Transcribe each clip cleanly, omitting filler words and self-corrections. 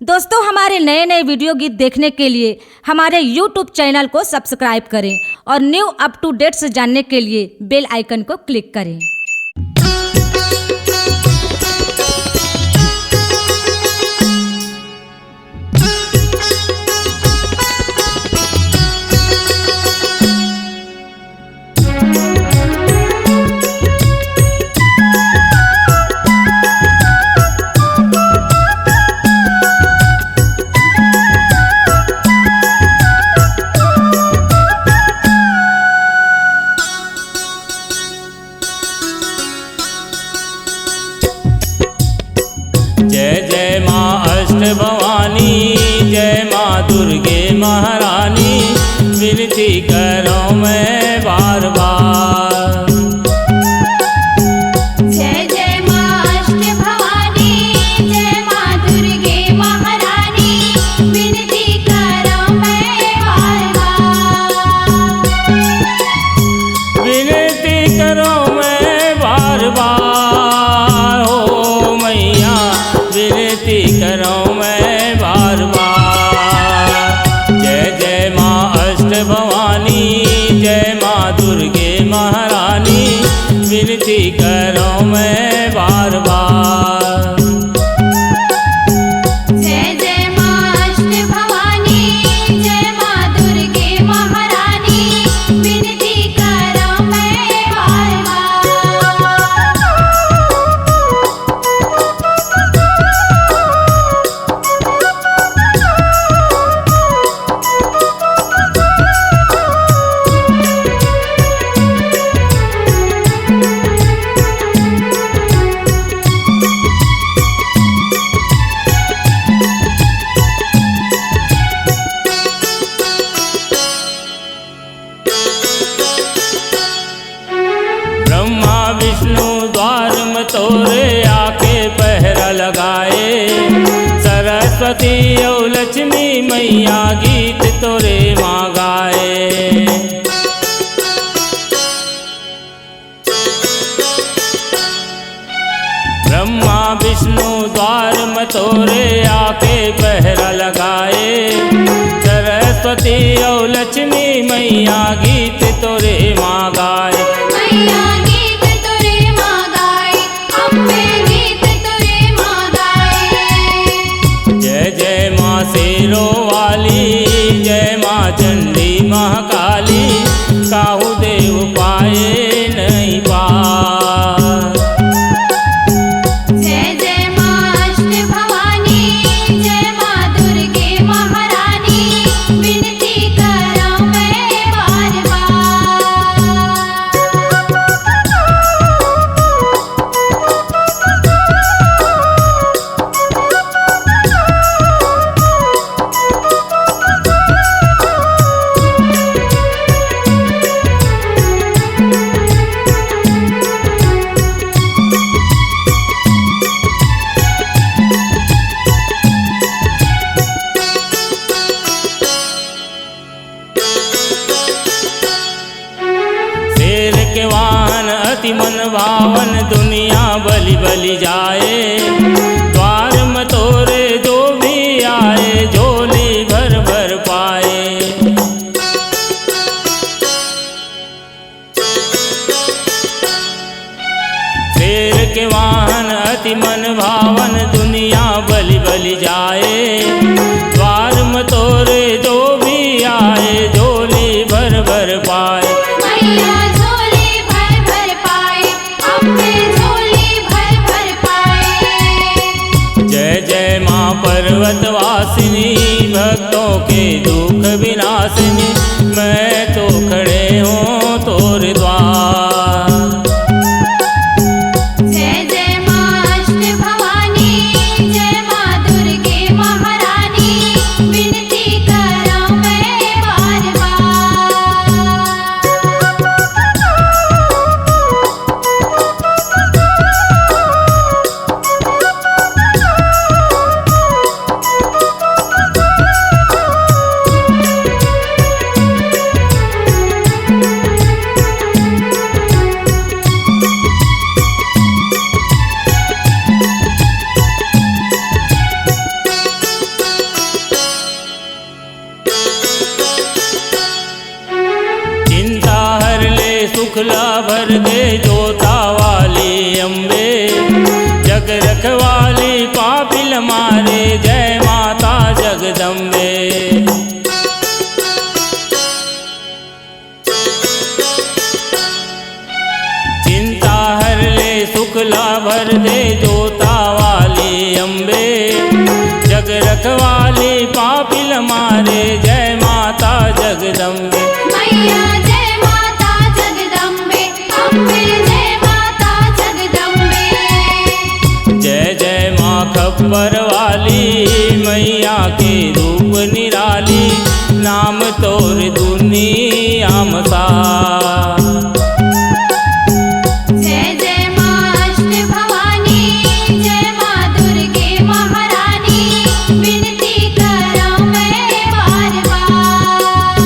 दोस्तों, हमारे नए नए वीडियो गीत देखने के लिए हमारे YouTube चैनल को सब्सक्राइब करें और न्यू अप टू डेट्स जानने के लिए बेल आइकन को क्लिक करें। जय जय माँ अष्ट भवानी, जय माँ दुर्गे महारानी, विनती करो मैं बार बार। जय जय माँ अष्ट भवानी, जय माँ दुर्गे महारानी, विनती करो मैं बार बार। विनती करो मैं बार बार, हो मैया विनती करो मैं बार बार। जय जय माँ अष्ट भवानी, जय माँ दुर्गे महारानी, विनती करो मैं बार बार। जय जय माँ अष्ट भवानी, जय माँ दुर्गे महारानी, विनती करो मैं बार बार। ब्रह्मा विष्णु द्वार में तोरे आके पहरा लगाए, सरस्वती और लक्ष्मी मैया गीत तोरे माँ गाए। ब्रह्मा विष्णु द्वार में तोरे आके पहरा लगाए, सरस्वती और लक्ष्मी मैया गीत तोरे माँ गाए। मैया गीत तुरे माँ गाए, अम्बे गीत तुरे माँ गाए। जय जय माँ शेरों वाली, जय माँ चंडी महाकाली, काहू देव पाए नहीं पार। जय जय माँ अष्ट भवानी, जय माँ दुर्गे महारानी, विनती करो मैं बार बार। शेर के वाहन अति मन भावन, दुनिया बलि बलि जाए। द्वार में तोरे जो भी आए, झोली भर भर पाए। शेर के वाहन अति मन भावन, दुनिया बलि बलि जाए। द्वार में तोरे जो भी आए, झोली भर भर पाए। मैया झोली भर भर पाए, अम्बे झोली भर भर पाए। जय जय माँ पर्वतवासिनी, भक्तों के दुख विनाशिनी, मैं तो खड़े हूँ तोरे द्वार। जय जय माँ अष्ट भवानी, जय माँ दुर्गे महारानी, विनती करो मैं बार बार। भर दे जोता वाली अम्बे, जग रखवाली पापिल मारे, जय माता जगदम्बे। चिंता हर ले सुखला भर दे जोता वाली अम्बे, जग रखवाली पापिल मारे, जय माता जगदम्बे। मैया जय माता जगदम्बे, अम्बे जय माता जगदम्बे। जय जय माँ खप्पर वाली, मैया के रूप निराली, नाम तोर दुनिया मसा। जय जय माँ अष्ट भवानी, जय माँ दुर्गे महारानी, विनती करो मैं बार बार।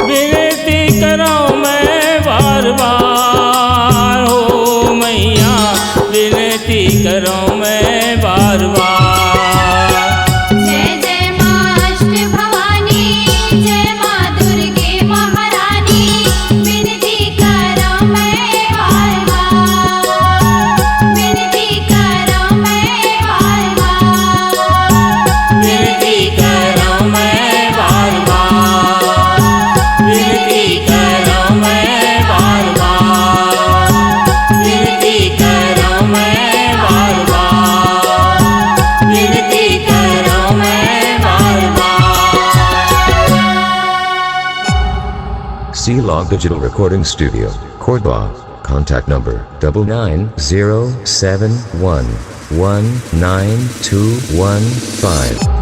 विनती करो मैं बार बार, हो मैया विनती करो मैं बार बार। जय जय माँ अष्ट भवानी, जय माँ दुर्गे महारानी, विनती करो मैं बार बार। विनती करो मैं बार बार। विनती करो मैं बार बार। विनती करो मैं बार बार। विनती करो मैं बार बार। विनती करो मैं बार बार। C-Log Digital Recording Studio, Cordoba. Contact number 9907119215.